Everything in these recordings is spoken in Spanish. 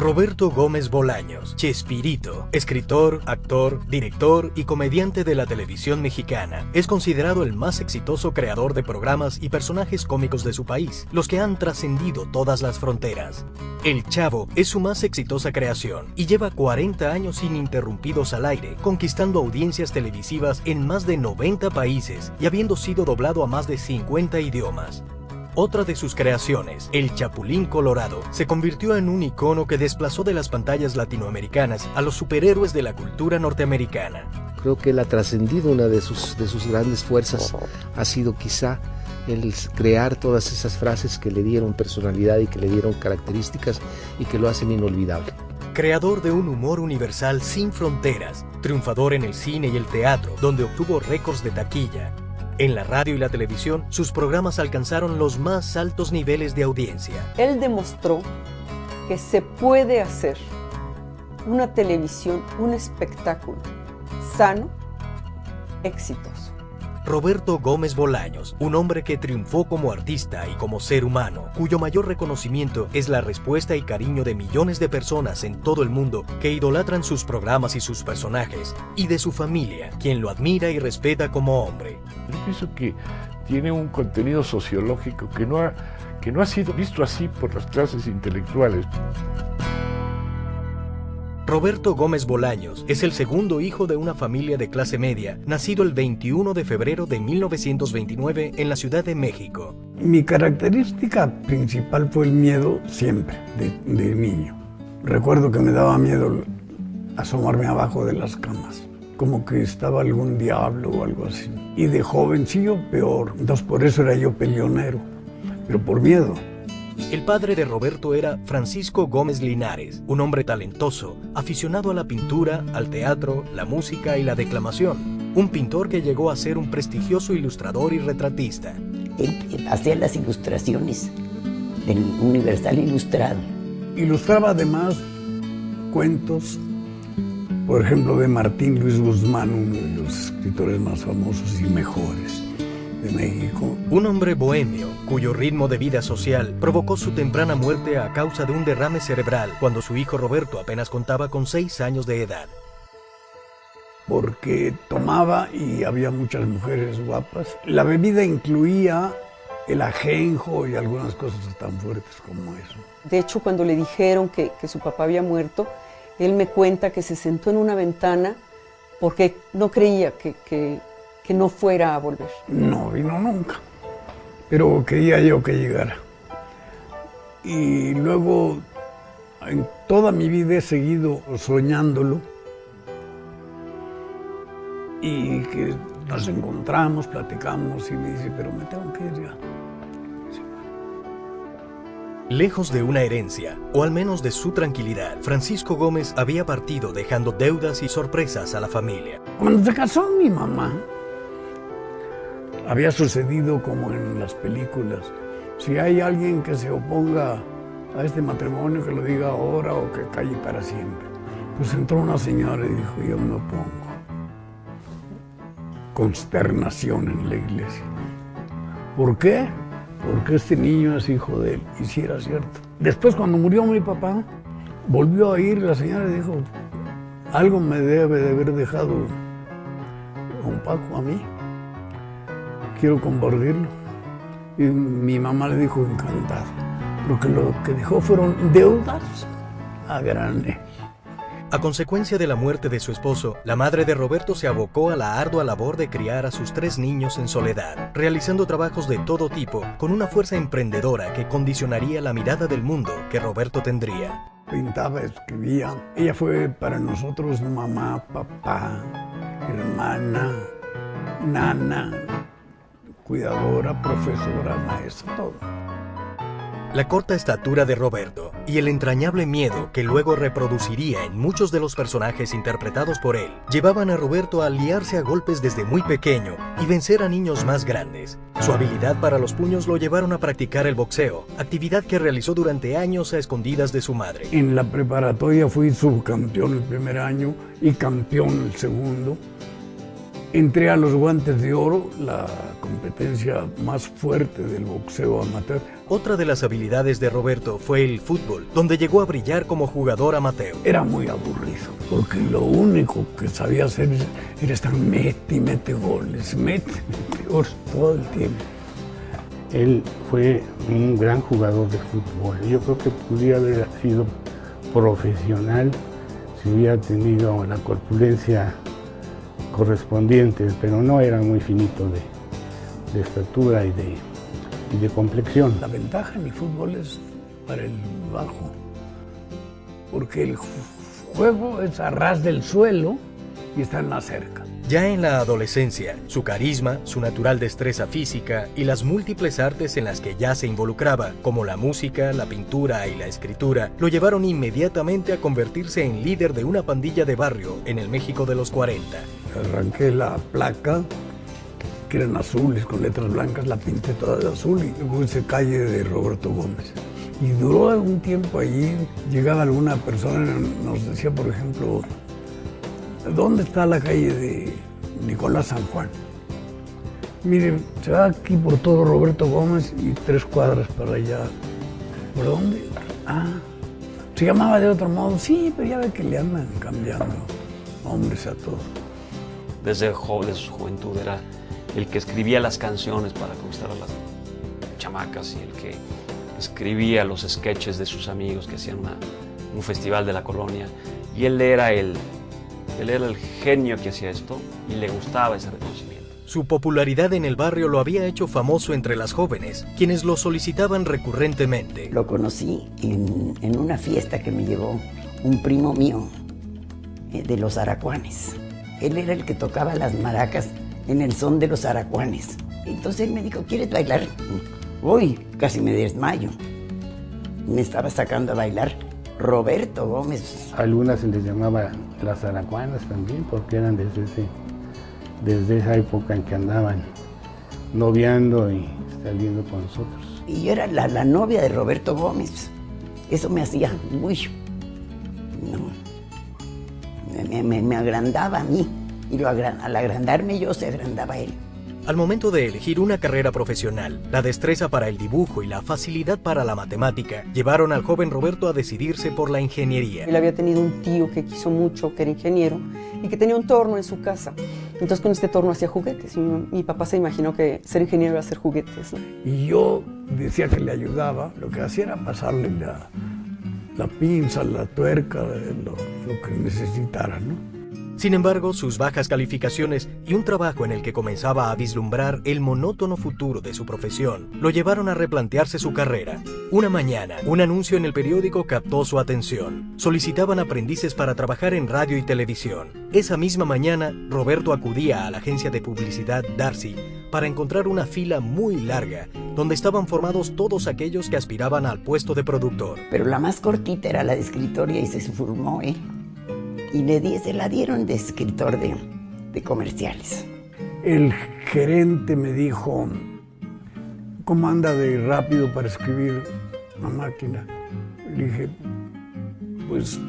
Roberto Gómez Bolaños, Chespirito, escritor, actor, director y comediante de la televisión mexicana. Es considerado el más exitoso creador de programas y personajes cómicos de su país, los que han trascendido todas las fronteras. El Chavo es su más exitosa creación y lleva 40 años ininterrumpidos al aire, conquistando audiencias televisivas en más de 90 países y habiendo sido doblado a más de 50 idiomas. Otra de sus creaciones, El Chapulín Colorado, se convirtió en un icono que desplazó de las pantallas latinoamericanas a los superhéroes de la cultura norteamericana. Creo que él ha trascendido. Una de sus grandes fuerzas ha sido quizá el crear todas esas frases que le dieron personalidad y que le dieron características y que lo hacen inolvidable. Creador de un humor universal sin fronteras, triunfador en el cine y el teatro, donde obtuvo récords de taquilla. En la radio y la televisión, sus programas alcanzaron los más altos niveles de audiencia. Él demostró que se puede hacer una televisión, un espectáculo sano, exitoso. Roberto Gómez Bolaños, un hombre que triunfó como artista y como ser humano, cuyo mayor reconocimiento es la respuesta y cariño de millones de personas en todo el mundo que idolatran sus programas y sus personajes, y de su familia, quien lo admira y respeta como hombre. Yo pienso que tiene un contenido sociológico que no ha sido visto así por las clases intelectuales. Roberto Gómez Bolaños es el segundo hijo de una familia de clase media, nacido el 21 de febrero de 1929 en la Ciudad de México. Mi característica principal fue el miedo siempre, de niño. Recuerdo que me daba miedo asomarme abajo de las camas, como que estaba algún diablo o algo así. Y de jovencillo peor, entonces por eso era yo peleonero, pero por miedo. El padre de Roberto era Francisco Gómez Linares, un hombre talentoso, aficionado a la pintura, al teatro, la música y la declamación. Un pintor que llegó a ser un prestigioso ilustrador y retratista. Él hacía las ilustraciones del Universal Ilustrado. Ilustraba además cuentos, por ejemplo, de Martín Luis Guzmán, uno de los escritores más famosos y mejores de México. Un hombre bohemio, cuyo ritmo de vida social provocó su temprana muerte a causa de un derrame cerebral cuando su hijo Roberto apenas contaba con 6 años de edad. Porque tomaba y había muchas mujeres guapas. La bebida incluía el ajenjo y algunas cosas tan fuertes como eso. De hecho, cuando le dijeron que su papá había muerto, él me cuenta que se sentó en una ventana porque no creía que no fuera a volver. No vino nunca, pero quería yo que llegara. Y luego, en toda mi vida he seguido soñándolo y que nos encontramos, platicamos y me dice, pero me tengo que ir ya. Lejos de una herencia, o al menos de su tranquilidad, Francisco Gómez había partido dejando deudas y sorpresas a la familia. Cuando se casó mi mamá, había sucedido como en las películas. Si hay alguien que se oponga a este matrimonio, que lo diga ahora o que calle para siempre. Pues entró una señora y dijo, yo me opongo. Consternación en la iglesia. ¿Por qué? Porque este niño es hijo de él, y si era cierto. Después, cuando murió mi papá, volvió a ir la señora y dijo, algo me debe de haber dejado don Paco a mí. Quiero compartirlo. Y mi mamá le dijo encantado, porque lo que dejó fueron deudas a granel. A consecuencia de la muerte de su esposo, la madre de Roberto se abocó a la ardua labor de criar a sus 3 niños en soledad, realizando trabajos de todo tipo, con una fuerza emprendedora que condicionaría la mirada del mundo que Roberto tendría. Pintaba, escribía. Ella fue para nosotros mamá, papá, hermana, nana, cuidadora, profesora, maestra, todo. La corta estatura de Roberto y el entrañable miedo que luego reproduciría en muchos de los personajes interpretados por él, llevaban a Roberto a liarse a golpes desde muy pequeño y vencer a niños más grandes. Su habilidad para los puños lo llevaron a practicar el boxeo, actividad que realizó durante años a escondidas de su madre. En la preparatoria fui subcampeón el primer año y campeón el segundo. Entré a los Guantes de Oro, la competencia más fuerte del boxeo amateur. Otra de las habilidades de Roberto fue el fútbol, donde llegó a brillar como jugador amateur. Era muy aburrido, porque lo único que sabía hacer era estar mete y mete goles, mete goles todo el tiempo. Él fue un gran jugador de fútbol. Yo creo que pudiera haber sido profesional si hubiera tenido la corpulencia correspondiente, pero no era muy finito de estatura y de complexión. La ventaja en el fútbol es para el bajo, porque el juego es a ras del suelo y está más cerca. Ya en la adolescencia, su carisma, su natural destreza física y las múltiples artes en las que ya se involucraba, como la música, la pintura y la escritura, lo llevaron inmediatamente a convertirse en líder de una pandilla de barrio en el México de los 40. Arranqué la placa, que eran azules con letras blancas, la pinté toda de azul y puse calle de Roberto Gómez. Y duró algún tiempo allí, llegaba alguna persona y nos decía, por ejemplo, ¿dónde está la calle de Nicolás San Juan? Mire, se va aquí por todo Roberto Gómez y 3 cuadras para allá. ¿Por dónde? Ah, se llamaba de otro modo. Sí, pero ya ve que le andan cambiando nombres a todo. Desde su juventud era el que escribía las canciones para conquistar a las chamacas y el que escribía los sketches de sus amigos que hacían un festival de la colonia. Y él era el genio que hacía esto y le gustaba ese reconocimiento. Su popularidad en el barrio lo había hecho famoso entre las jóvenes, quienes lo solicitaban recurrentemente. Lo conocí en una fiesta que me llevó un primo mío de los Aracuanes. Él era el que tocaba las maracas en el son de los Aracuanes. Entonces él me dijo, ¿quieres bailar? Uy, casi me desmayo. Me estaba sacando a bailar Roberto Gómez. A algunas se les llamaba las aracuanas también, porque eran desde esa época en que andaban noviando y saliendo con nosotros. Y yo era la novia de Roberto Gómez. Eso me hacía muy... Me agrandaba a mí. Y al agrandarme yo, se agrandaba él. Al momento de elegir una carrera profesional, la destreza para el dibujo y la facilidad para la matemática llevaron al joven Roberto a decidirse por la ingeniería. Él había tenido un tío que quiso mucho, que era ingeniero, y que tenía un torno en su casa. Entonces con este torno hacía juguetes. Y mi papá se imaginó que ser ingeniero era hacer juguetes, ¿no? Y yo decía que le ayudaba, lo que hacía era pasarle la pinza, la tuerca, lo que necesitara, ¿no? Sin embargo, sus bajas calificaciones y un trabajo en el que comenzaba a vislumbrar el monótono futuro de su profesión lo llevaron a replantearse su carrera. Una mañana, un anuncio en el periódico captó su atención. Solicitaban aprendices para trabajar en radio y televisión. Esa misma mañana, Roberto acudía a la agencia de publicidad Darcy para encontrar una fila muy larga, donde estaban formados todos aquellos que aspiraban al puesto de productor. Pero la más cortita era la de escritoria y se formó, ¿eh? Y se la dieron de escritor de comerciales. El gerente me dijo, ¿cómo anda de rápido para escribir una máquina? Le dije, pues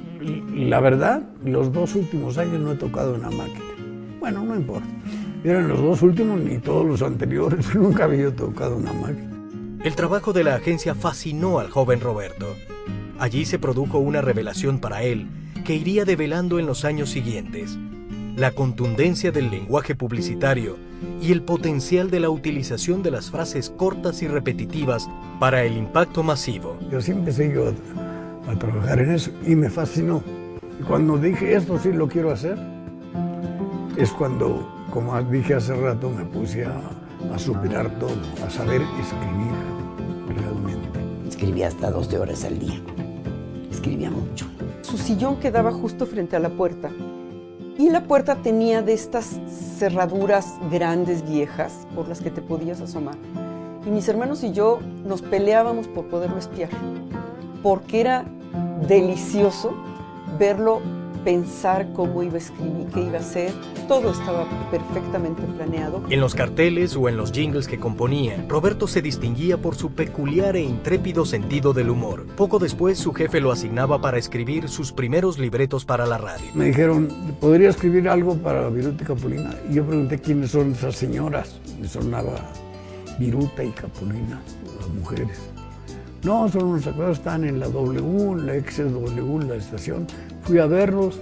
la verdad, los 2 últimos años no he tocado una máquina. Bueno, no importa. Eran los 2 últimos ni todos los anteriores, nunca había tocado una máquina. El trabajo de la agencia fascinó al joven Roberto. Allí se produjo una revelación para él que iría develando en los años siguientes: la contundencia del lenguaje publicitario y el potencial de la utilización de las frases cortas y repetitivas para el impacto masivo. Yo sí empecé yo a trabajar en eso y me fascinó. Y cuando dije, esto sí lo quiero hacer, es cuando, como dije hace rato, me puse a superar todo, a saber escribir realmente. Escribía hasta 12 horas al día. Escribía mucho. Su sillón quedaba justo frente a la puerta. Y la puerta tenía de estas cerraduras grandes, viejas, por las que te podías asomar. Y mis hermanos y yo nos peleábamos por poderlo espiar, porque era delicioso verlo pensar cómo iba a escribir, qué iba a hacer. Todo estaba perfectamente planeado. En los carteles o en los jingles que componía, Roberto se distinguía por su peculiar e intrépido sentido del humor. Poco después, su jefe lo asignaba para escribir sus primeros libretos para la radio. Me dijeron, ¿podría escribir algo para Viruta y Capulina? Y yo pregunté quiénes son esas señoras. Me sonaba Viruta y Capulina, las mujeres. No, son unos actores, están en la W, la XW, la estación. Fui a verlos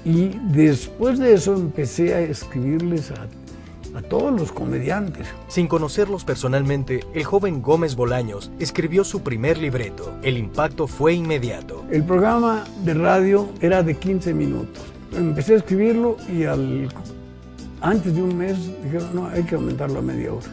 y después de eso empecé a escribirles a todos los comediantes. Sin conocerlos personalmente, el joven Gómez Bolaños escribió su primer libreto. El impacto fue inmediato. El programa de radio era de 15 minutos. Empecé a escribirlo y antes de un mes dijeron, no, hay que aumentarlo a media hora.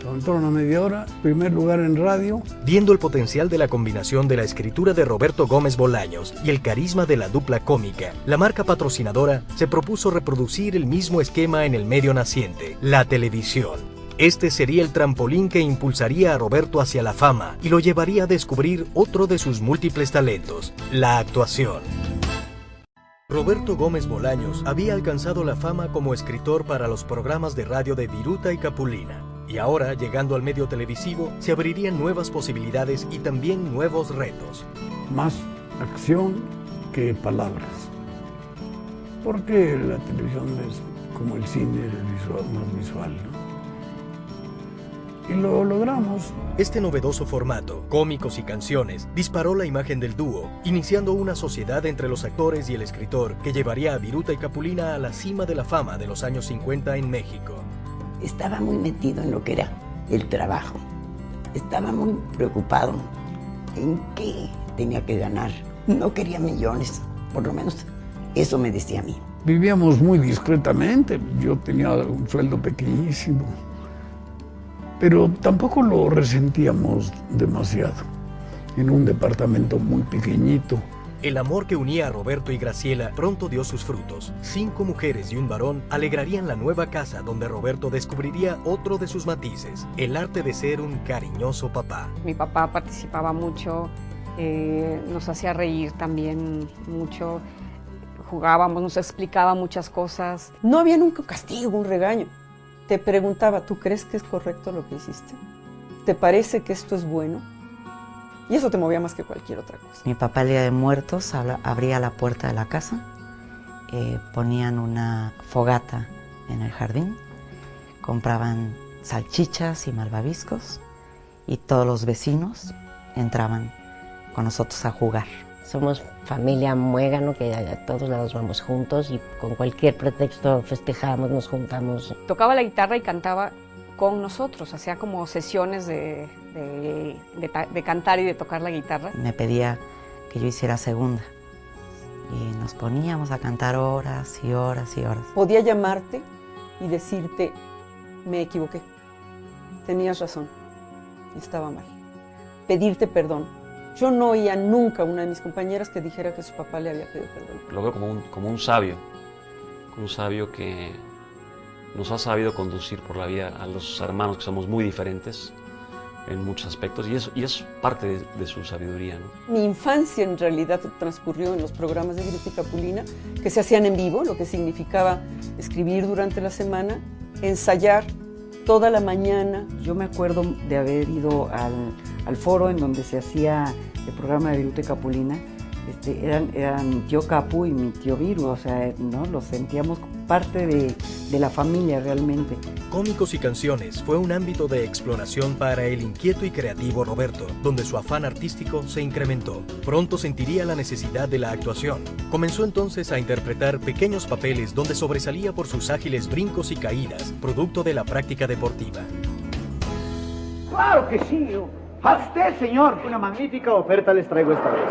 Aumentaron a media hora, primer lugar en radio. Viendo el potencial de la combinación de la escritura de Roberto Gómez Bolaños y el carisma de la dupla cómica, la marca patrocinadora se propuso reproducir el mismo esquema en el medio naciente, la televisión. Este sería el trampolín que impulsaría a Roberto hacia la fama y lo llevaría a descubrir otro de sus múltiples talentos, la actuación. Roberto Gómez Bolaños había alcanzado la fama como escritor para los programas de radio de Viruta y Capulina. Y ahora, llegando al medio televisivo, se abrirían nuevas posibilidades y también nuevos retos. Más acción que palabras. Porque la televisión es como el cine, más visual, ¿no? Y lo logramos. Este novedoso formato, cómicos y canciones, disparó la imagen del dúo, iniciando una sociedad entre los actores y el escritor que llevaría a Viruta y Capulina a la cima de la fama de los años 50 en México. Estaba muy metido en lo que era el trabajo. Estaba muy preocupado en qué tenía que ganar. No quería millones, por lo menos eso me decía a mí. Vivíamos muy discretamente, yo tenía un sueldo pequeñísimo, pero tampoco lo resentíamos demasiado. En un departamento muy pequeñito. El amor que unía a Roberto y Graciela pronto dio sus frutos. 5 mujeres y un varón alegrarían la nueva casa donde Roberto descubriría otro de sus matices, el arte de ser un cariñoso papá. Mi papá participaba mucho, nos hacía reír también mucho, jugábamos, nos explicaba muchas cosas. No había nunca un castigo, un regaño. Te preguntaba, ¿tú crees que es correcto lo que hiciste? ¿Te parece que esto es bueno? Y eso te movía más que cualquier otra cosa. Mi papá el Día de Muertos abría la puerta de la casa, ponían una fogata en el jardín, compraban salchichas y malvaviscos y todos los vecinos entraban con nosotros a jugar. Somos familia muégano, que a todos lados vamos juntos y con cualquier pretexto festejamos, nos juntamos. Tocaba la guitarra y cantaba con nosotros, hacía como sesiones de cantar y de tocar la guitarra. Me pedía que yo hiciera segunda y nos poníamos a cantar horas y horas y horas. Podía llamarte y decirte, me equivoqué, tenías razón, estaba mal. Pedirte perdón. Yo no oía nunca a una de mis compañeras que dijera que su papá le había pedido perdón. Lo veo como un sabio que nos ha sabido conducir por la vida a los hermanos que somos muy diferentes en muchos aspectos y es parte de su sabiduría, ¿no? Mi infancia en realidad transcurrió en los programas de Viruta y Capulina que se hacían en vivo, lo que significaba escribir durante la semana, ensayar toda la mañana. Yo me acuerdo de haber ido al foro en donde se hacía el programa de Viruta y Capulina. Eran mi tío Capu y mi tío Viru, o sea, ¿no? Los sentíamos parte de la familia realmente. Cómicos y canciones fue un ámbito de exploración para el inquieto y creativo Roberto, donde su afán artístico se incrementó. Pronto sentiría la necesidad de la actuación. Comenzó entonces a interpretar pequeños papeles donde sobresalía por sus ágiles brincos y caídas, producto de la práctica deportiva. ¡Claro que sí! ¡A usted, señor! Una magnífica oferta les traigo esta vez.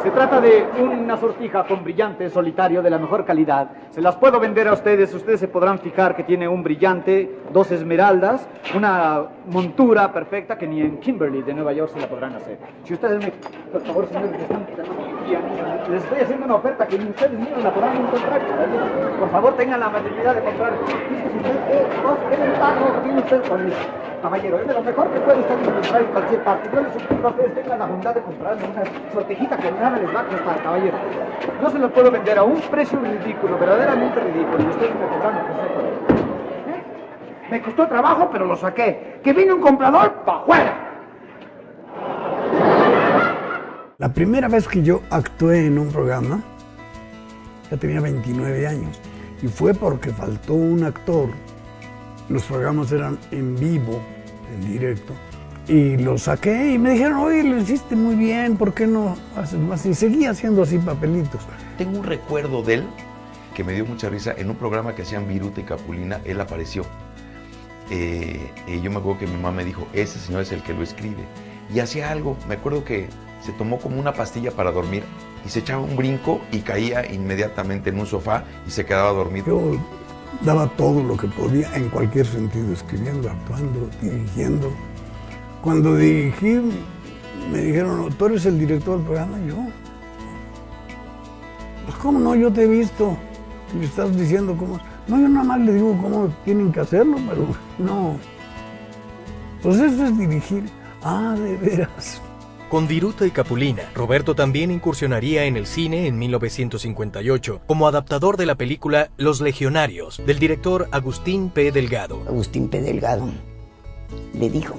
Se trata de una sortija con brillante solitario de la mejor calidad. Se las puedo vender a ustedes. Ustedes se podrán fijar que tiene un brillante, 2 esmeraldas, una montura perfecta que ni en Kimberly de Nueva York se la podrán hacer. Si ustedes me... Por favor, señores, les estoy haciendo una oferta que ni ustedes mismos la podrán encontrar. Por favor, tengan la amabilidad de comprar. ¿Qué ventaja tiene usted con eso? Caballero, es de lo mejor que puede usted encontrar en cualquier parte. Yo les suplico a ustedes tengan la bondad de comprarme una sortijita con una nada les va a costar, caballero. Yo se los puedo vender a un precio ridículo, verdaderamente ridículo, y ustedes me tendrán que hacer por ello. Me costó trabajo, pero lo saqué. Que vine un comprador, pa' fuera. La primera vez que yo actué en un programa, ya tenía 29 años, y fue porque faltó un actor. Los programas eran en vivo, en directo, y lo saqué y me dijeron, oye, lo hiciste muy bien, ¿por qué no haces más? Y seguía haciendo así papelitos. Tengo un recuerdo de él que me dio mucha risa. En un programa que hacían Viruta y Capulina, él apareció. Yo me acuerdo que mi mamá me dijo, ese señor es el que lo escribe. Y hacía algo, me acuerdo que se tomó como una pastilla para dormir y se echaba un brinco y caía inmediatamente en un sofá y se quedaba dormido. Yo daba todo lo que podía en cualquier sentido, escribiendo, actuando, dirigiendo. Cuando dirigí, me dijeron, ¿tú eres el director del programa? Yo, pues ¿cómo no? Yo te he visto, me estás diciendo cómo. No, yo nada más le digo cómo tienen que hacerlo, pero no. Pues eso es dirigir. Ah, de veras. Con Viruta y Capulina, Roberto también incursionaría en el cine en 1958 como adaptador de la película Los Legionarios, del director Agustín P. Delgado. Agustín P. Delgado le dijo,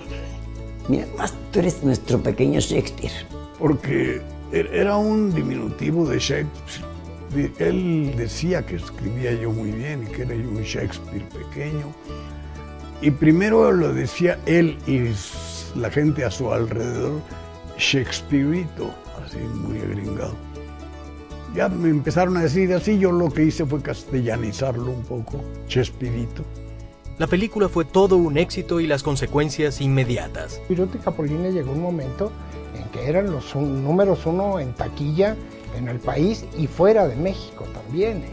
mira, tú eres nuestro pequeño Shakespeare. Porque era un diminutivo de Shakespeare. Él decía que escribía yo muy bien y que era yo un Shakespeare pequeño. Y primero lo decía él y la gente a su alrededor, Shakespeareito, así muy agringado. Ya me empezaron a decir así, yo lo que hice fue castellanizarlo un poco, Chespirito. La película fue todo un éxito y las consecuencias inmediatas. Viruta y Capulina llegó un momento en que eran los números uno en taquilla en el país y fuera de México también, ¿eh?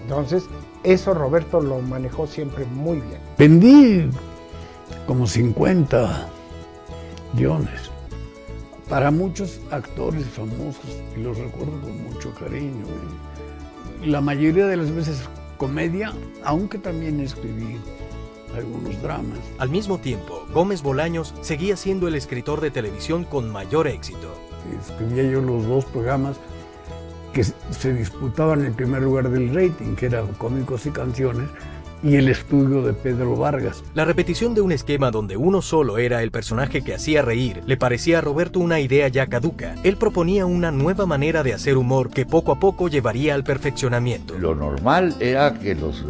Entonces, eso Roberto lo manejó siempre muy bien. Vendí como 50 guiones para muchos actores famosos y los recuerdo con mucho cariño. Y la mayoría de las veces comedia, aunque también escribí algunos dramas. Al mismo tiempo, Gómez Bolaños seguía siendo el escritor de televisión con mayor éxito. Escribía yo los dos programas que se disputaban el primer lugar del rating, que eran Cómicos y Canciones, y El Estudio de Pedro Vargas. La repetición de un esquema donde uno solo era el personaje que hacía reír le parecía a Roberto una idea ya caduca. Él proponía una nueva manera de hacer humor que poco a poco llevaría al perfeccionamiento. Lo normal era que los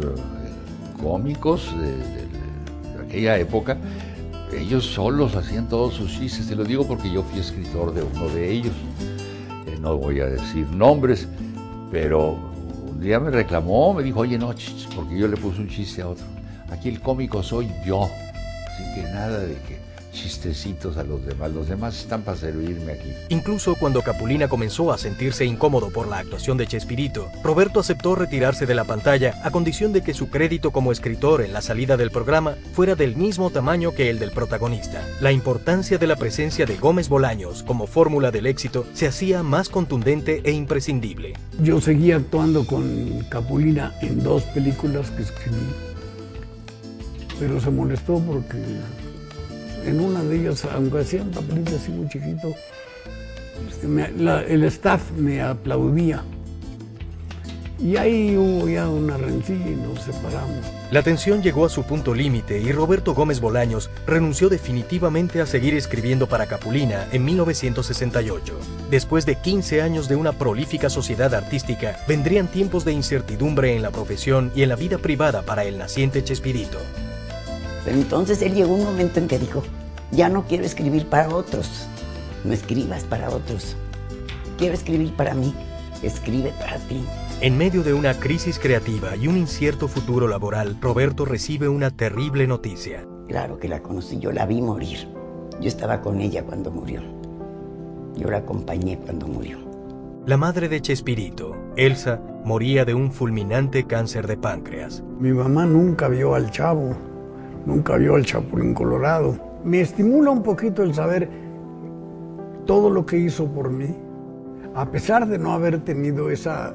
cómicos de aquella época, ellos solos hacían todos sus chistes. Te lo digo porque yo fui escritor de uno de ellos. No voy a decir nombres, pero un día me reclamó, me dijo, oye, no, porque yo le puse un chiste a otro. Aquí el cómico soy yo, así que nada de que chistecitos a los demás están para servirme aquí. Incluso cuando Capulina comenzó a sentirse incómodo por la actuación de Chespirito, Roberto aceptó retirarse de la pantalla a condición de que su crédito como escritor en la salida del programa fuera del mismo tamaño que el del protagonista. La importancia de la presencia de Gómez Bolaños como fórmula del éxito se hacía más contundente e imprescindible. Yo seguía actuando con Capulina en 2 películas que escribí, pero se molestó porque en una de ellas, aunque hacía un papelito así muy chiquito, el staff me aplaudía. Y ahí hubo ya una rencilla y nos separamos. La tensión llegó a su punto límite y Roberto Gómez Bolaños renunció definitivamente a seguir escribiendo para Capulina en 1968. Después de 15 años de una prolífica sociedad artística, vendrían tiempos de incertidumbre en la profesión y en la vida privada para el naciente Chespirito. Pero entonces él llegó un momento en que dijo, ya no quiero escribir para otros, no escribas para otros, quiero escribir para mí, escribe para ti. En medio de una crisis creativa y un incierto futuro laboral, Roberto recibe una terrible noticia. Claro que la conocí, yo la vi morir. Yo estaba con ella cuando murió. Yo la acompañé cuando murió. La madre de Chespirito, Elsa, moría de un fulminante cáncer de páncreas. Mi mamá nunca vio al Chavo, nunca vio al Chapulín Colorado. Me estimula un poquito el saber todo lo que hizo por mí, a pesar de no haber tenido esa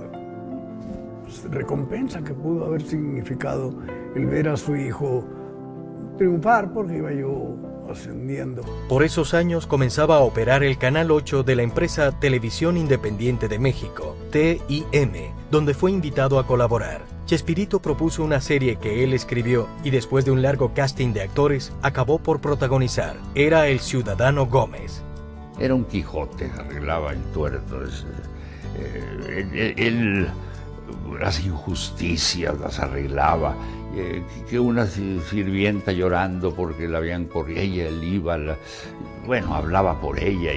recompensa que pudo haber significado el ver a su hijo triunfar, porque iba yo ascendiendo. Por esos años comenzaba a operar el Canal 8 de la empresa Televisión Independiente de México, TIM, donde fue invitado a colaborar. Chespirito propuso una serie que él escribió y después de un largo casting de actores, acabó por protagonizar. Era El Ciudadano Gómez. Era un Quijote, arreglaba entuertos. Él las injusticias las arreglaba. Que una sirvienta llorando porque la habían corrido, ella él iba, bueno, hablaba por ella,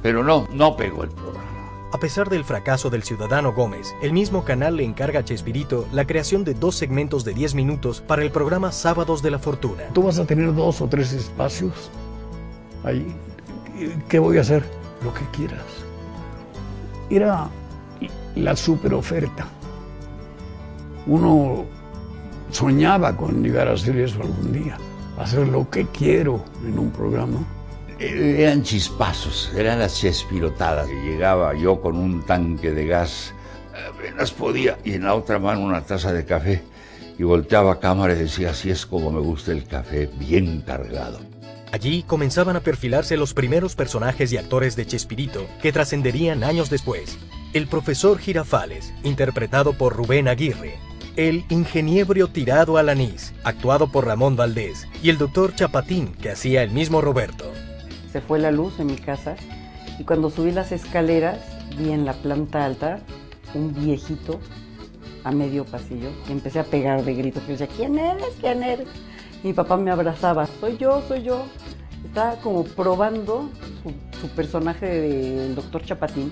pero no pegó el programa. A pesar del fracaso del Ciudadano Gómez, el mismo canal le encarga a Chespirito la creación de 2 segmentos de 10 minutos para el programa Sábados de la Fortuna. Tú vas a tener 2 o 3 espacios ahí. ¿Qué voy a hacer? Lo que quieras. Era la super oferta. Uno soñaba con llegar a hacer eso algún día, hacer lo que quiero en un programa. Eran chispazos, eran las chespirotadas. Llegaba yo con un tanque de gas, apenas podía, y en la otra mano una taza de café, y volteaba a cámara y decía, así es como me gusta el café, bien cargado. Allí comenzaban a perfilarse los primeros personajes y actores de Chespirito que trascenderían años después. El profesor Girafales, interpretado por Rubén Aguirre. El ingeniero tirado al anís, actuado por Ramón Valdés. Y el doctor Chapatín, que hacía el mismo Roberto. Se fue la luz en mi casa y cuando subí las escaleras vi en la planta alta un viejito a medio pasillo y empecé a pegar de grito. Que decía, ¿quién eres? ¿Quién eres? Y mi papá me abrazaba, soy yo. Estaba como probando su personaje del doctor Chapatín.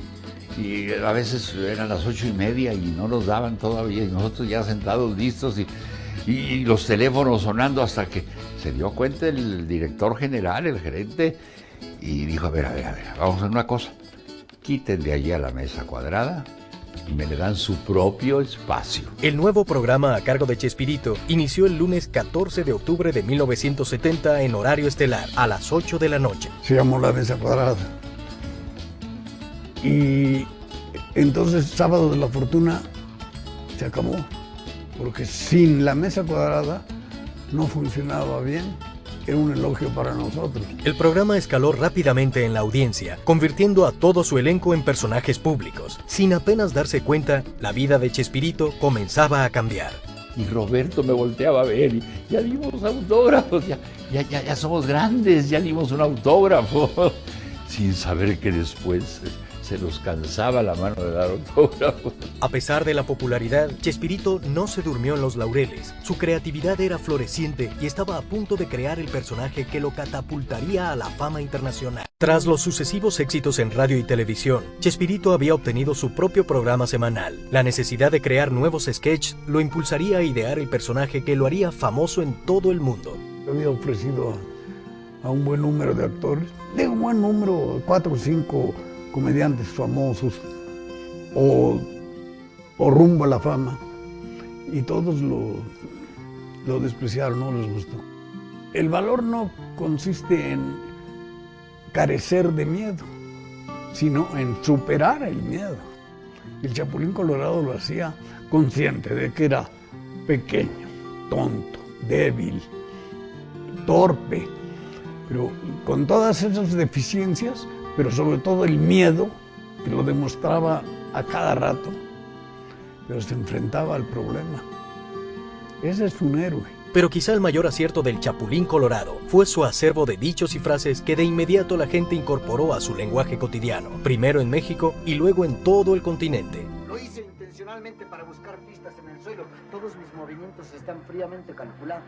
Y a veces eran las 8:30 y no nos daban todavía, y nosotros ya sentados listos y los teléfonos sonando hasta que se dio cuenta el director general, el gerente, y dijo, a ver, vamos a hacer una cosa, quiten de allí a la mesa cuadrada y me le dan su propio espacio. El nuevo programa a cargo de Chespirito inició el lunes 14 de octubre de 1970 en horario estelar, a las 8 de la noche. Se llamó La Mesa Cuadrada. Y entonces Sábado de la Fortuna se acabó, porque sin La Mesa Cuadrada no funcionaba bien. Era un elogio para nosotros. El programa escaló rápidamente en la audiencia, convirtiendo a todo su elenco en personajes públicos. Sin apenas darse cuenta, la vida de Chespirito comenzaba a cambiar. Y Roberto me volteaba a ver y ya dimos autógrafos, ya somos grandes, ya dimos un autógrafo. Sin saber que después se nos cansaba la mano de dar autógrafos. A pesar de la popularidad, Chespirito no se durmió en los laureles. Su creatividad era floreciente y estaba a punto de crear el personaje que lo catapultaría a la fama internacional. Tras los sucesivos éxitos en radio y televisión, Chespirito había obtenido su propio programa semanal. La necesidad de crear nuevos sketches lo impulsaría a idear el personaje que lo haría famoso en todo el mundo. Había ofrecido a un buen número de actores, de un buen número, 4 o 5 comediantes famosos o rumbo a la fama, y todos lo despreciaron, no les gustó. El valor no consiste en carecer de miedo, sino en superar el miedo. El Chapulín Colorado lo hacía consciente de que era pequeño, tonto, débil, torpe, pero con todas esas deficiencias, pero sobre todo el miedo, que lo demostraba a cada rato, pero se enfrentaba al problema. Ese es un héroe. Pero quizá el mayor acierto del Chapulín Colorado fue su acervo de dichos y frases que de inmediato la gente incorporó a su lenguaje cotidiano, primero en México y luego en todo el continente. Lo hice intencionalmente para buscar pistas en el suelo. Todos mis movimientos están fríamente calculados.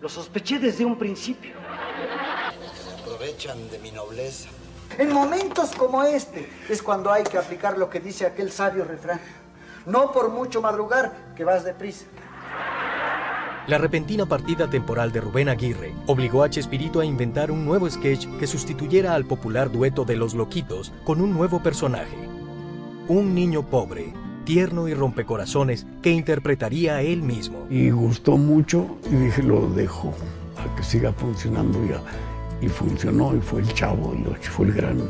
Lo sospeché desde un principio. Se aprovechan de mi nobleza. En momentos como este es cuando hay que aplicar lo que dice aquel sabio refrán. No por mucho madrugar, que vas deprisa. La repentina partida temporal de Rubén Aguirre obligó a Chespirito a inventar un nuevo sketch que sustituyera al popular dueto de Los Loquitos con un nuevo personaje. Un niño pobre, tierno y rompecorazones que interpretaría a él mismo. Y gustó mucho y dije, lo dejo a que siga funcionando ya. Y funcionó y fue el Chavo del Ocho, fue el gran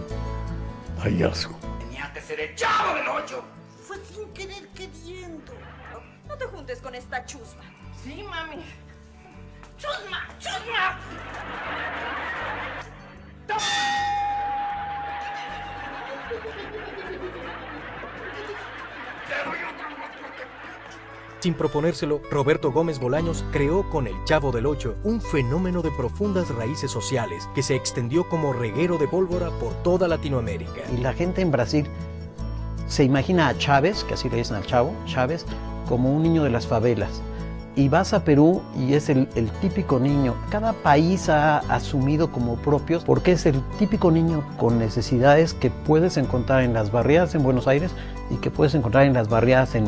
hallazgo. Tenía que ser el Chavo del Ocho. Fue sin querer queriendo. No te juntes con esta chusma. Sí, mami. Sin proponérselo, Roberto Gómez Bolaños creó con El Chavo del Ocho un fenómeno de profundas raíces sociales que se extendió como reguero de pólvora por toda Latinoamérica. Y la gente en Brasil se imagina a Chávez, que así le dicen al Chavo, Chávez, como un niño de las favelas. Y vas a Perú y es el típico niño. Cada país ha asumido como propios porque es el típico niño con necesidades que puedes encontrar en las barriadas en Buenos Aires y que puedes encontrar en las barriadas en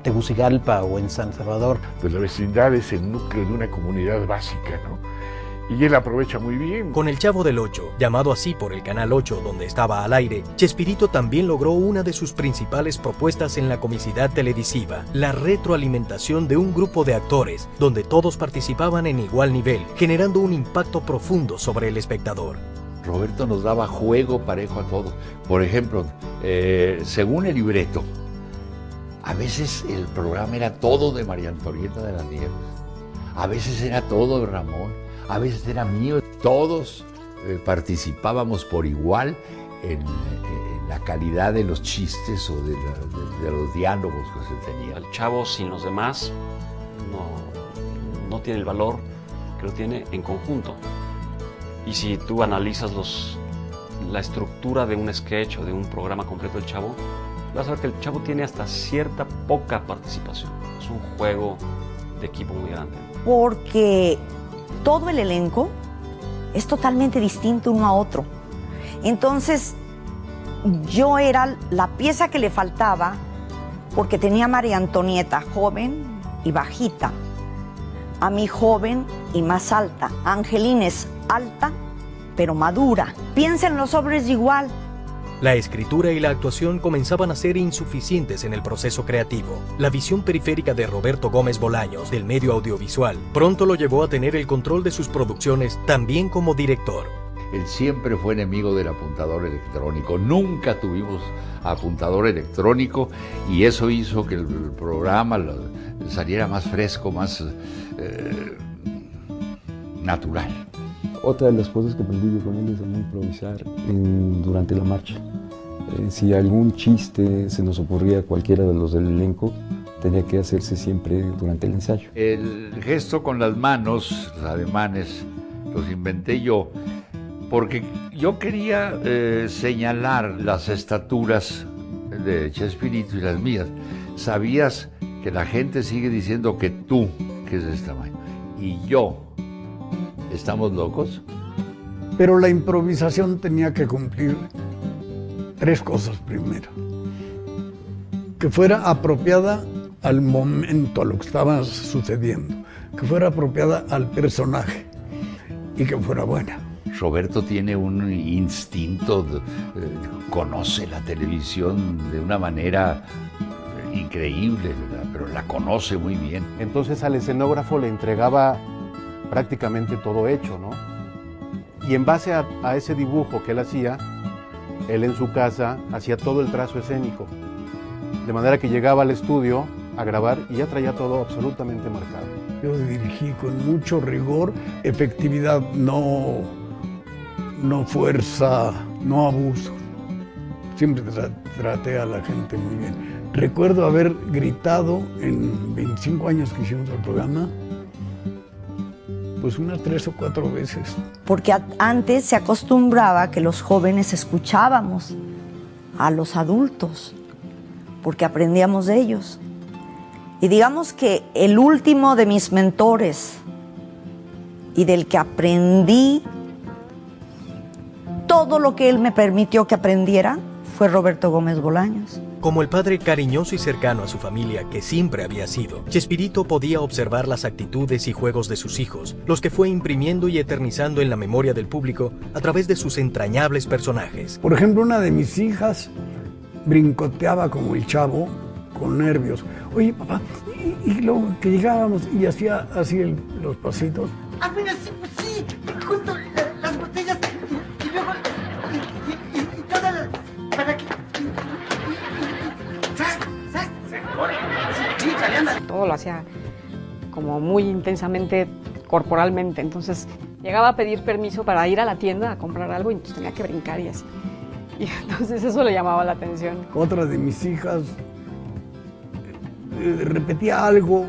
Tegucigalpa o en San Salvador. Pues la vecindad es el núcleo de una comunidad básica, ¿no? Y él aprovecha muy bien. Con El Chavo del Ocho, llamado así por el Canal 8 donde estaba al aire, Chespirito también logró una de sus principales propuestas en la comicidad televisiva, la retroalimentación de un grupo de actores, donde todos participaban en igual nivel, generando un impacto profundo sobre el espectador. Roberto nos daba juego parejo a todos. Por ejemplo, según el libreto, a veces el programa era todo de María Antonieta de las Nieves, a veces era todo de Ramón, a veces era mío. Todos participábamos por igual en la calidad de los chistes o de los diálogos que se tenían. El Chavo sin los demás no tiene el valor que lo tiene en conjunto. Y si tú analizas la estructura de un sketch o de un programa completo del Chavo, vas a ver que el Chavo tiene hasta cierta poca participación. Es un juego de equipo muy grande. Porque todo el elenco es totalmente distinto uno a otro. Entonces, yo era la pieza que le faltaba porque tenía a María Antonieta joven y bajita, a mí joven y más alta. Angelina es alta, pero madura. Piensen los hombres igual. La escritura y la actuación comenzaban a ser insuficientes en el proceso creativo. La visión periférica de Roberto Gómez Bolaños del medio audiovisual pronto lo llevó a tener el control de sus producciones también como director. Él siempre fue enemigo del apuntador electrónico. Nunca tuvimos apuntador electrónico y eso hizo que el programa saliera más fresco, más natural. Otra de las cosas que aprendí con él es a no improvisar durante la marcha. Si algún chiste se nos ocurría a cualquiera de los del elenco, tenía que hacerse siempre durante el ensayo. El gesto con las manos, los ademanes, los inventé yo, porque yo quería señalar las estaturas de Chespirito y las mías. Sabías que la gente sigue diciendo que tú, que es de este tamaño, y yo, ¿estamos locos? Pero la improvisación tenía que cumplir tres cosas primero. Que fuera apropiada al momento, a lo que estaba sucediendo. Que fuera apropiada al personaje y que fuera buena. Roberto tiene un instinto, conoce la televisión de una manera increíble, ¿verdad? Pero la conoce muy bien. Entonces al escenógrafo le entregaba prácticamente todo hecho, ¿no? Y en base a ese dibujo que él hacía, él en su casa hacía todo el trazo escénico. De manera que llegaba al estudio a grabar y ya traía todo absolutamente marcado. Yo dirigí con mucho rigor, efectividad, no fuerza, no abuso. Siempre traté a la gente muy bien. Recuerdo haber gritado en 25 años que hicimos el programa, pues unas 3 o 4 veces. Porque antes se acostumbraba que los jóvenes escuchábamos a los adultos, porque aprendíamos de ellos. Y digamos que el último de mis mentores y del que aprendí todo lo que él me permitió que aprendiera fue Roberto Gómez Bolaños. Como el padre cariñoso y cercano a su familia que siempre había sido, Chespirito podía observar las actitudes y juegos de sus hijos, los que fue imprimiendo y eternizando en la memoria del público a través de sus entrañables personajes. Por ejemplo, una de mis hijas brincoteaba como el Chavo, con nervios. Oye, papá, y luego que llegábamos y hacía así los pasitos. Ah, mira, sí, junto las botellas y luego y todas las... para que... Todo lo hacía como muy intensamente corporalmente. Entonces llegaba a pedir permiso para ir a la tienda a comprar algo y entonces tenía que brincar y así. Y entonces eso le llamaba la atención. Otra de mis hijas repetía algo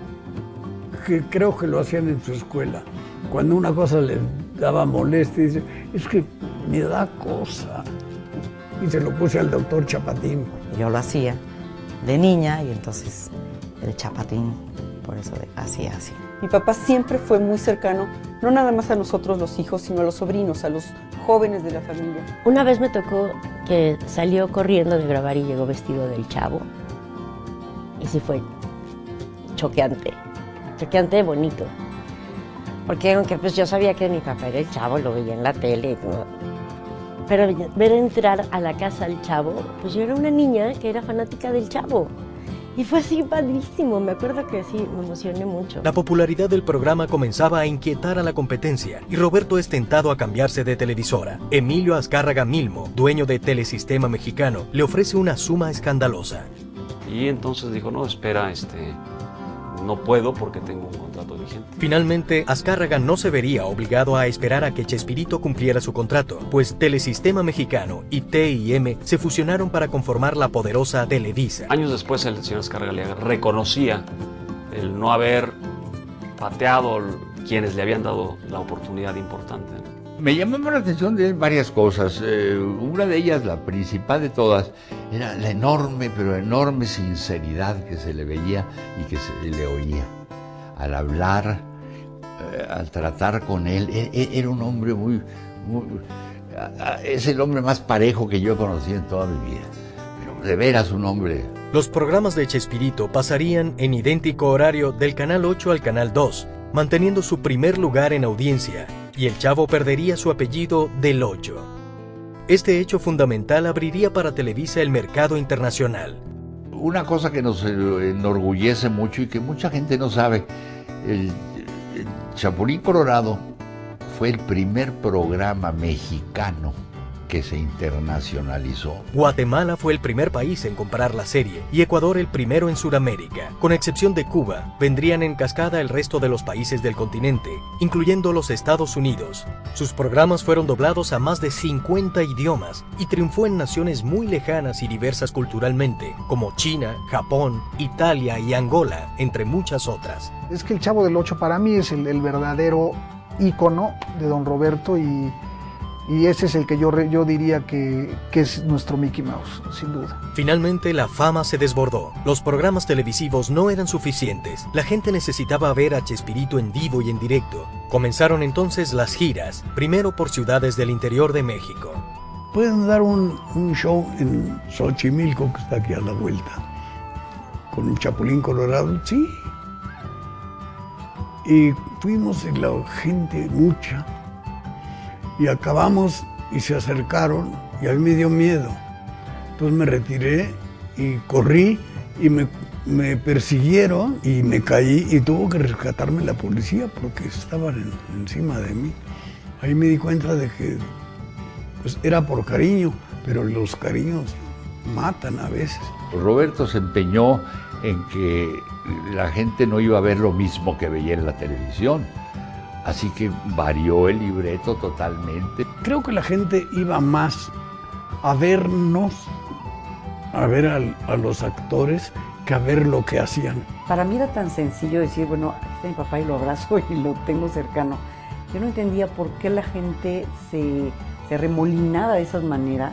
que creo que lo hacían en su escuela. Cuando una cosa les daba molestia, dice, es que me da cosa. Y se lo puse al doctor Chapatín. Yo lo hacía de niña y entonces el Chapatín, por eso hacía así. Mi papá siempre fue muy cercano, no nada más a nosotros los hijos, sino a los sobrinos, a los jóvenes de la familia. Una vez me tocó que salió corriendo de grabar y llegó vestido del Chavo. Y sí fue choqueante bonito. Porque aunque pues yo sabía que mi papá era el Chavo, lo veía en la tele, ¿no? Pero ver entrar a la casa al Chavo, pues yo era una niña que era fanática del Chavo. Y fue así padrísimo, me acuerdo que sí, me emocioné mucho. La popularidad del programa comenzaba a inquietar a la competencia y Roberto es tentado a cambiarse de televisora. Emilio Azcárraga Milmo, dueño de Telesistema Mexicano, le ofrece una suma escandalosa. Y entonces dijo, no, espera, no puedo porque tengo un contrato vigente. Finalmente, Azcárraga no se vería obligado a esperar a que Chespirito cumpliera su contrato, pues Telesistema Mexicano y TIM se fusionaron para conformar la poderosa Televisa. Años después el señor Azcárraga le reconocía el no haber pateado quienes le habían dado la oportunidad importante. Me llamaban la atención de él varias cosas. Una de ellas, la principal de todas, era la enorme, pero enorme sinceridad que se le veía y que se le oía. Al hablar, al tratar con él, era un hombre muy... es el hombre más parejo que yo he conocido en toda mi vida. Pero de veras un hombre... Los programas de Chespirito pasarían en idéntico horario del Canal 8 al Canal 2, manteniendo su primer lugar en audiencia, y el Chavo perdería su apellido del 8. Este hecho fundamental abriría para Televisa el mercado internacional. Una cosa que nos enorgullece mucho y que mucha gente no sabe, el Chapulín Colorado fue el primer programa mexicano que se internacionalizó. Guatemala fue el primer país en comprar la serie y Ecuador el primero en Sudamérica. Con excepción de Cuba, vendrían en cascada el resto de los países del continente, incluyendo los Estados Unidos. Sus programas fueron doblados a más de 50 idiomas y triunfó en naciones muy lejanas y diversas culturalmente, como China, Japón, Italia y Angola, entre muchas otras. Es que el Chavo del Ocho para mí es el verdadero ícono de don Roberto y ese es el que yo diría que es nuestro Mickey Mouse, sin duda. Finalmente la fama se desbordó. Los programas televisivos no eran suficientes. La gente necesitaba ver a Chespirito en vivo y en directo. Comenzaron entonces las giras, primero por ciudades del interior de México. Pueden dar un show en Xochimilco, que está aquí a la vuelta, con un Chapulín Colorado, sí. Y fuimos y la gente mucha. Y acabamos y se acercaron y a mí me dio miedo. Entonces me retiré y corrí y me persiguieron y me caí y tuvo que rescatarme la policía porque estaban encima de mí. Ahí me di cuenta de que pues, era por cariño, pero los cariños matan a veces. Roberto se empeñó en que la gente no iba a ver lo mismo que veía en la televisión. Así que varió el libreto totalmente. Creo que la gente iba más a vernos, a ver a los actores, que a ver lo que hacían. Para mí era tan sencillo decir, bueno, aquí está mi papá y lo abrazo y lo tengo cercano. Yo no entendía por qué la gente se remolinaba de esa manera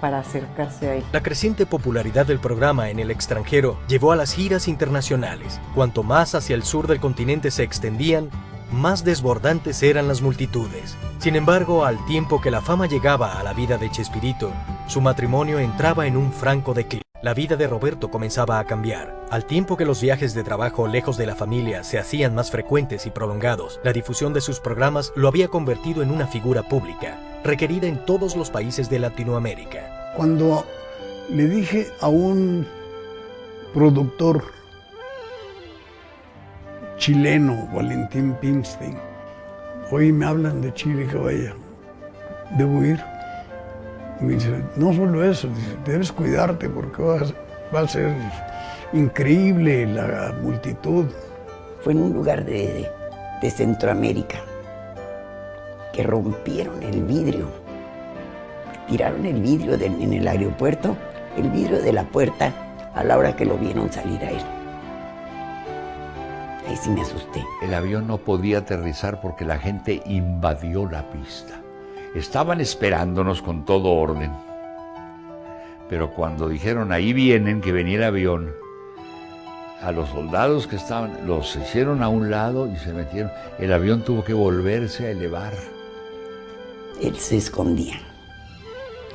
para acercarse a él. La creciente popularidad del programa en el extranjero llevó a las giras internacionales. Cuanto más hacia el sur del continente se extendían, más desbordantes eran las multitudes. Sin embargo, al tiempo que la fama llegaba a la vida de Chespirito, su matrimonio entraba en un franco declive. La vida de Roberto comenzaba a cambiar. Al tiempo que los viajes de trabajo lejos de la familia se hacían más frecuentes y prolongados, la difusión de sus programas lo había convertido en una figura pública, requerida en todos los países de Latinoamérica. Cuando le dije a un productor chileno, Valentín Pimstein, hoy me hablan de Chile, que vaya, debo ir. Me dice, no solo eso, dice, debes cuidarte porque va a ser increíble la multitud. Fue en un lugar de de Centroamérica, que rompieron el vidrio, tiraron el vidrio en el aeropuerto, el vidrio de la puerta, a la hora que lo vieron salir a él. Ahí sí me asusté. El avión no podía aterrizar porque la gente invadió la pista. Estaban esperándonos con todo orden. Pero cuando dijeron, ahí vienen, que venía el avión, a los soldados que estaban, los hicieron a un lado y se metieron. El avión tuvo que volverse a elevar. Él se escondía.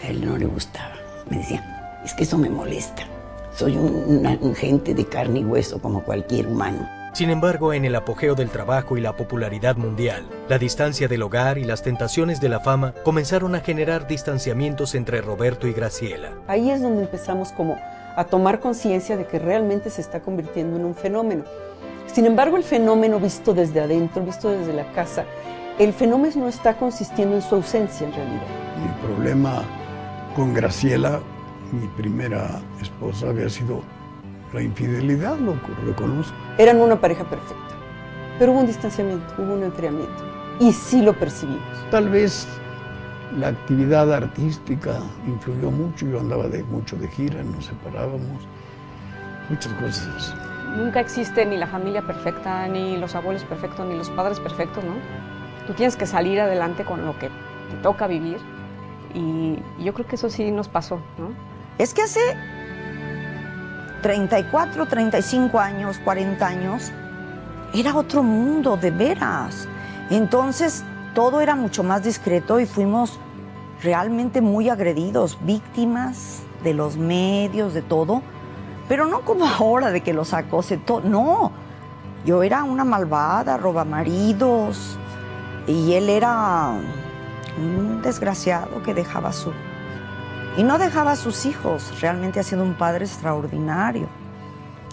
A él no le gustaba. Me decía, es que eso me molesta. Soy un gente de carne y hueso como cualquier humano. Sin embargo, en el apogeo del trabajo y la popularidad mundial, la distancia del hogar y las tentaciones de la fama comenzaron a generar distanciamientos entre Roberto y Graciela. Ahí es donde empezamos como a tomar conciencia de que realmente se está convirtiendo en un fenómeno. Sin embargo, el fenómeno visto desde adentro, visto desde la casa, el fenómeno no está consistiendo en su ausencia en realidad. Mi problema con Graciela, mi primera esposa, había sido la infidelidad, lo reconozco. Eran una pareja perfecta, pero hubo un distanciamiento, hubo un enfriamiento, y sí lo percibimos. Tal vez la actividad artística influyó mucho, yo andaba mucho de gira, nos separábamos, muchas cosas. Nunca existe ni la familia perfecta, ni los abuelos perfectos, ni los padres perfectos, ¿no? Tú tienes que salir adelante con lo que te toca vivir, y yo creo que eso sí nos pasó, ¿no? Es que hace 34, 35 años, 40 años, era otro mundo, de veras. Entonces, todo era mucho más discreto y fuimos realmente muy agredidos, víctimas de los medios, de todo, pero no como ahora de que los acose todo, no. Yo era una malvada, robamaridos, y él era un desgraciado que dejaba y no dejaba a sus hijos, realmente ha sido un padre extraordinario.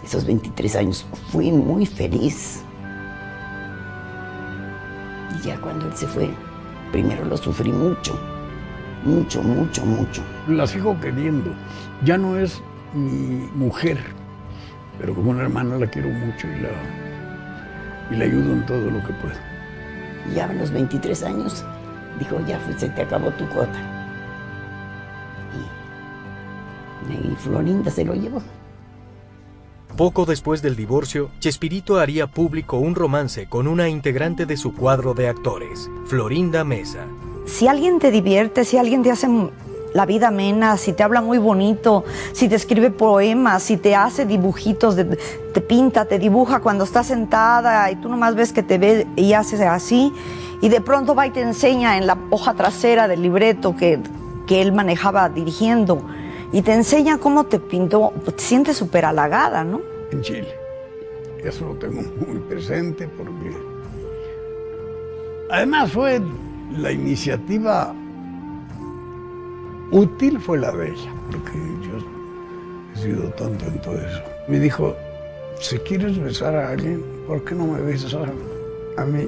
Esos 23 años fui muy feliz. Y ya cuando él se fue, primero lo sufrí mucho, mucho, mucho, mucho. La sigo queriendo, ya no es mi mujer, pero como una hermana la quiero mucho y la ayudo en todo lo que puedo. Y ya a los 23 años, dijo, ya se te acabó tu cuota. Y Florinda se lo llevó. Poco después del divorcio, Chespirito haría público un romance con una integrante de su cuadro de actores, Florinda Mesa. Si alguien te divierte, si alguien te hace la vida amena, si te habla muy bonito, si te escribe poemas, si te hace dibujitos, te pinta, te dibuja cuando estás sentada y tú nomás ves que te ve y haces así, y de pronto va y te enseña en la hoja trasera del libreto que él manejaba dirigiendo, y te enseña cómo te pintó, te sientes súper halagada, ¿no? En Chile. Eso lo tengo muy presente porque además fue la iniciativa útil, fue la de ella, porque yo he sido tonto en todo eso. Me dijo, si quieres besar a alguien, ¿por qué no me besas a mí?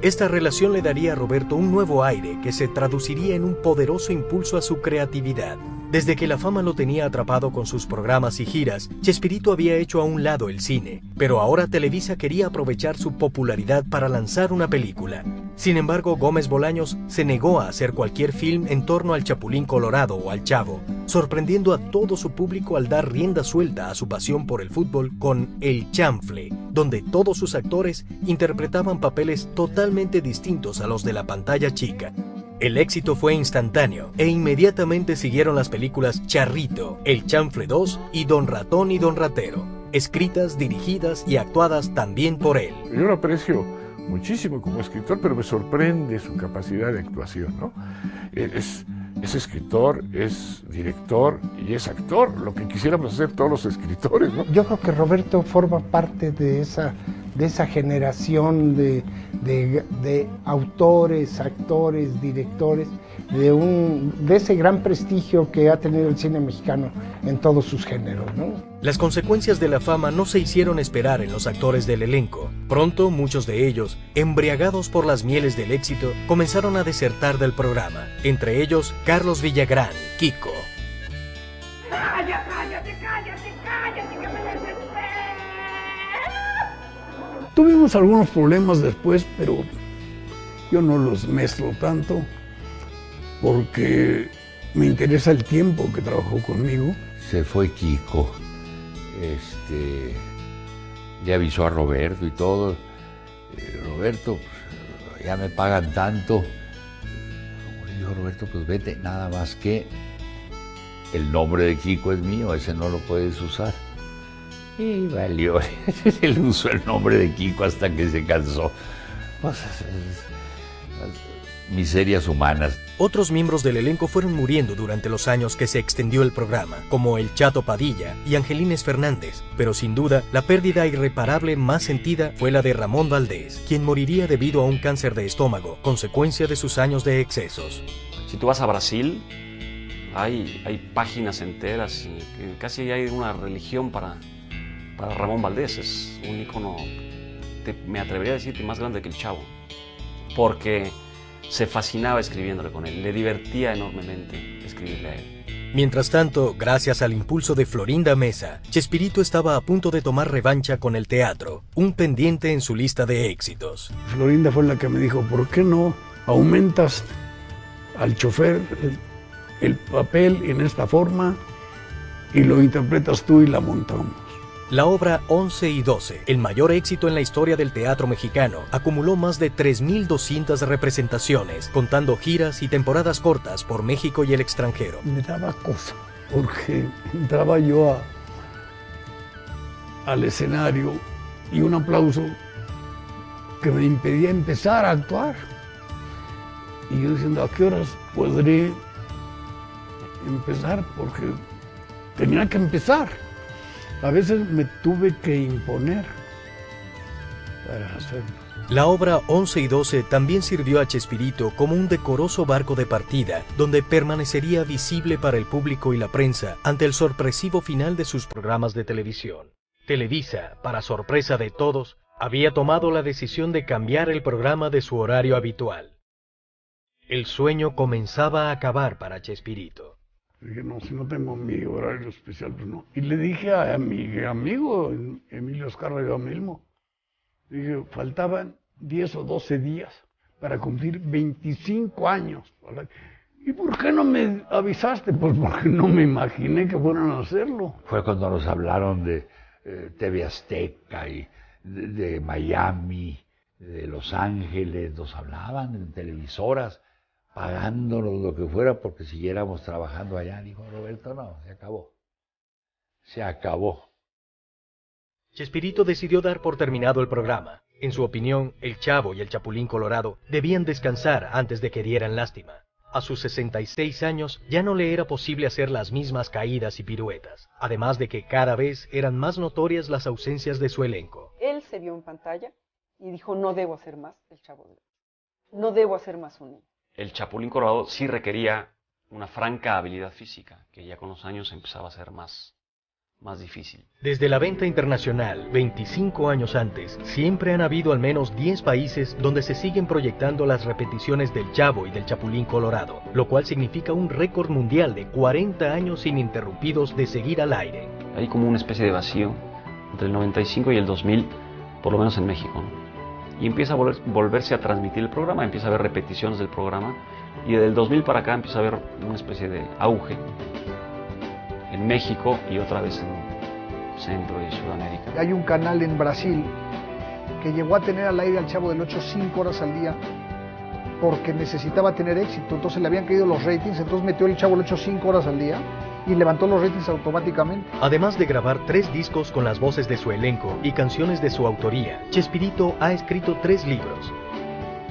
Esta relación le daría a Roberto un nuevo aire que se traduciría en un poderoso impulso a su creatividad. Desde que la fama lo tenía atrapado con sus programas y giras, Chespirito había hecho a un lado el cine, pero ahora Televisa quería aprovechar su popularidad para lanzar una película. Sin embargo, Gómez Bolaños se negó a hacer cualquier film en torno al Chapulín Colorado o al Chavo, sorprendiendo a todo su público al dar rienda suelta a su pasión por el fútbol con El Chanfle, donde todos sus actores interpretaban papeles totalmente distintos a los de la pantalla chica. El éxito fue instantáneo e inmediatamente siguieron las películas Charrito, El Chanfle 2 y Don Ratón y Don Ratero, escritas, dirigidas y actuadas también por él. Yo lo aprecio muchísimo como escritor, pero me sorprende su capacidad de actuación, ¿no? Es escritor, es director y es actor, lo que quisiéramos hacer todos los escritores, ¿no? Yo creo que Roberto forma parte de esa generación de autores, actores, directores, de ese gran prestigio que ha tenido el cine mexicano en todos sus géneros, ¿no? Las consecuencias de la fama no se hicieron esperar en los actores del elenco. Pronto, muchos de ellos, embriagados por las mieles del éxito, comenzaron a desertar del programa. Entre ellos, Carlos Villagrán, Kiko. ¡Cállate, cállate, cállate, cállate, que me desespero! Tuvimos algunos problemas después, pero yo no los mezclo tanto porque me interesa el tiempo que trabajó conmigo. Se fue Kiko, le avisó a Roberto y todo. Roberto, pues, ya me pagan tanto. Como le dijo Roberto, pues vete, nada más que el nombre de Kiko es mío, ese no lo puedes usar. Y valió, él usó el nombre de Kiko hasta que se cansó. Pues, miserias humanas. Otros miembros del elenco fueron muriendo durante los años que se extendió el programa, como el Chato Padilla y Angelines Fernández, pero sin duda la pérdida irreparable más sentida fue la de Ramón Valdés, quien moriría debido a un cáncer de estómago, consecuencia de sus años de excesos. Si tú vas a Brasil, hay páginas enteras y casi hay una religión para Ramón Valdés. Es un ícono, me atrevería a decir que más grande que el Chavo, porque se fascinaba escribiéndole con él, le divertía enormemente escribirle a él. Mientras tanto, gracias al impulso de Florinda Mesa, Chespirito estaba a punto de tomar revancha con el teatro, un pendiente en su lista de éxitos. Florinda fue la que me dijo, ¿por qué no aumentas al chofer el papel en esta forma y lo interpretas tú y la montamos? La obra 11 y 12, el mayor éxito en la historia del teatro mexicano, acumuló más de 3.200 representaciones, contando giras y temporadas cortas por México y el extranjero. Me daba cosa, porque entraba yo al escenario y un aplauso que me impedía empezar a actuar. Y yo diciendo, ¿a qué horas podré empezar? Porque tenía que empezar. A veces me tuve que imponer para hacerlo. La obra 11 y 12 también sirvió a Chespirito como un decoroso barco de partida, donde permanecería visible para el público y la prensa ante el sorpresivo final de sus programas de televisión. Televisa, para sorpresa de todos, había tomado la decisión de cambiar el programa de su horario habitual. El sueño comenzaba a acabar para Chespirito. Dije, no, si no tengo mi horario especial, pues no. Y le dije a mi amigo, Emilio Azcárraga mismo, dije, faltaban 10 o 12 días para cumplir 25 años. ¿Y por qué no me avisaste? Pues porque no me imaginé que fueran a hacerlo. Fue cuando nos hablaron de TV Azteca y de Miami, de Los Ángeles, nos hablaban en televisoras, pagándonos lo que fuera porque siguiéramos trabajando allá. Dijo Roberto, no, se acabó. Se acabó. Chespirito decidió dar por terminado el programa. En su opinión, el Chavo y el Chapulín Colorado debían descansar antes de que dieran lástima. A sus 66 años ya no le era posible hacer las mismas caídas y piruetas, además de que cada vez eran más notorias las ausencias de su elenco. Él se vio en pantalla y dijo, no debo hacer más el Chavo del Ocho. No debo hacer más un niño. El Chapulín Colorado sí requería una franca habilidad física, que ya con los años empezaba a ser más difícil. Desde la venta internacional, 25 años antes, siempre han habido al menos 10 países donde se siguen proyectando las repeticiones del Chavo y del Chapulín Colorado, lo cual significa un récord mundial de 40 años ininterrumpidos de seguir al aire. Hay como una especie de vacío entre el 95 y el 2000, por lo menos en México, ¿no? Y empieza a volverse a transmitir el programa, empieza a haber repeticiones del programa, y del 2000 para acá empieza a haber una especie de auge en México y otra vez en Centro y Sudamérica. Hay un canal en Brasil que llegó a tener al aire al Chavo del Ocho 5 horas al día porque necesitaba tener éxito, entonces le habían caído los ratings, entonces metió el Chavo del Ocho 5 horas al día y levantó los ratings automáticamente. Además de grabar 3 discos con las voces de su elenco y canciones de su autoría, Chespirito ha escrito 3 libros.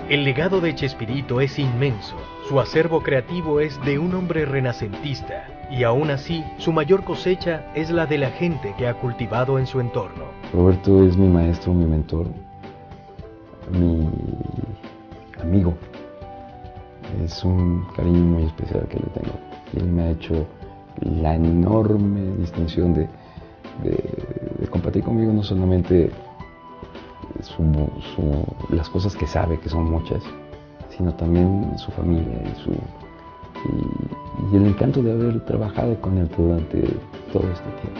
El legado de Chespirito es inmenso, su acervo creativo es de un hombre renacentista, y aún así, su mayor cosecha es la de la gente que ha cultivado en su entorno. Roberto es mi maestro, mi mentor, mi amigo. Es un cariño muy especial que le tengo. Él me ha hecho la enorme distinción de compartir conmigo no solamente las cosas que sabe, que son muchas, sino también su familia y el encanto de haber trabajado con él durante todo este tiempo.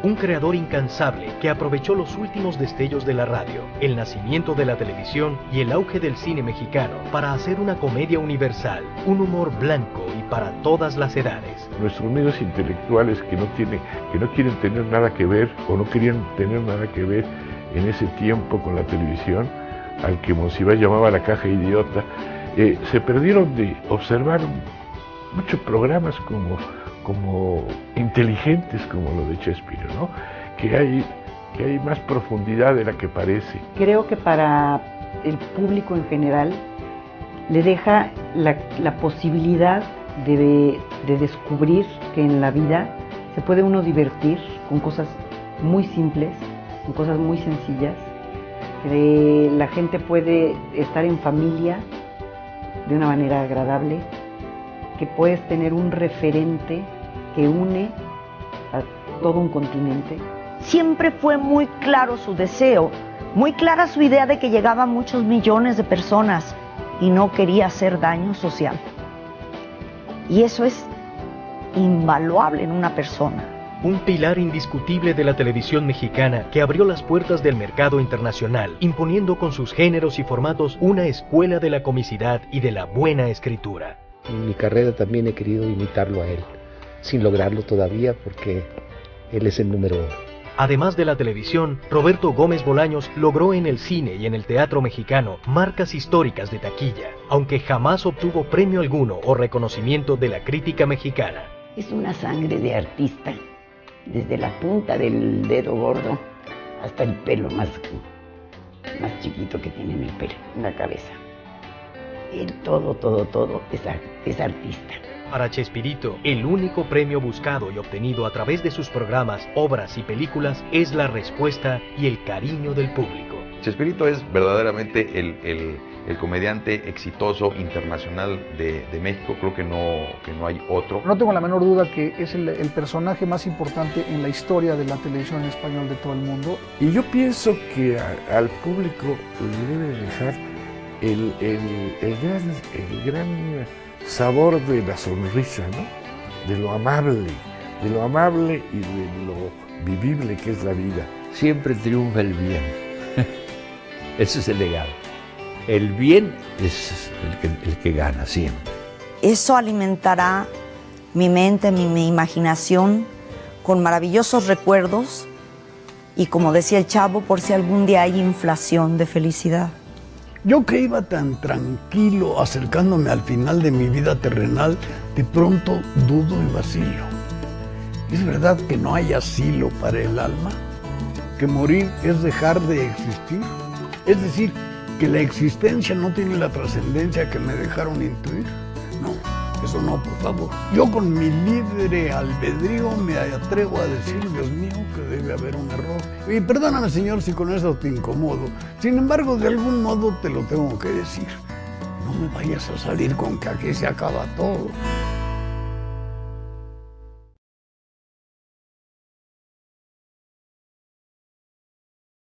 un creador incansable que aprovechó los últimos destellos de la radio, el nacimiento de la televisión y el auge del cine mexicano para hacer una comedia universal, un humor blanco y para todas las edades. Nuestros medios intelectuales que no quieren tener nada que ver o no querían tener nada que ver en ese tiempo con la televisión, al que Monsiváis llamaba la caja idiota, se perdieron de observar muchos programas como inteligentes como lo de Chespirito, ¿no? Que hay más profundidad de la que parece. Creo que para el público en general le deja la posibilidad de descubrir que en la vida se puede uno divertir con cosas muy simples, con cosas muy sencillas, que la gente puede estar en familia de una manera agradable, que puedes tener un referente que une a todo un continente. Siempre fue muy claro su deseo, muy clara su idea de que llegaba a muchos millones de personas y no quería hacer daño social. Y eso es invaluable en una persona. Un pilar indiscutible de la televisión mexicana que abrió las puertas del mercado internacional, imponiendo con sus géneros y formatos una escuela de la comicidad y de la buena escritura. En mi carrera también he querido imitarlo a él, sin lograrlo todavía porque él es el número 1. Además de la televisión, Roberto Gómez Bolaños logró en el cine y en el teatro mexicano marcas históricas de taquilla, aunque jamás obtuvo premio alguno o reconocimiento de la crítica mexicana. Es una sangre de artista, desde la punta del dedo gordo hasta el pelo más chiquito que tiene en la cabeza. Él todo es artista. Para Chespirito, el único premio buscado y obtenido a través de sus programas, obras y películas es la respuesta y el cariño del público. Chespirito es verdaderamente el comediante exitoso internacional de México. Creo que no hay otro. No tengo la menor duda que es el personaje más importante en la historia de la televisión en español de todo el mundo. Y yo pienso que al público le debe dejar el gran sabor de la sonrisa, ¿no? De lo amable y de lo vivible que es la vida. Siempre triunfa el bien. Ese es el legado. El bien es el que gana siempre. Eso alimentará mi mente, mi imaginación con maravillosos recuerdos y, como decía el Chavo, por si algún día hay inflación de felicidad. Yo que iba tan tranquilo acercándome al final de mi vida terrenal, de pronto dudo y vacilo. ¿Es verdad que no hay asilo para el alma? ¿Que morir es dejar de existir? Es decir, que la existencia no tiene la trascendencia que me dejaron intuir. No, eso no, por favor. Yo con mi libre albedrío me atrevo a decir, Dios mío, que debe haber un error. Y perdóname, Señor, si con eso te incomodo. Sin embargo, de algún modo te lo tengo que decir. No me vayas a salir con que aquí se acaba todo.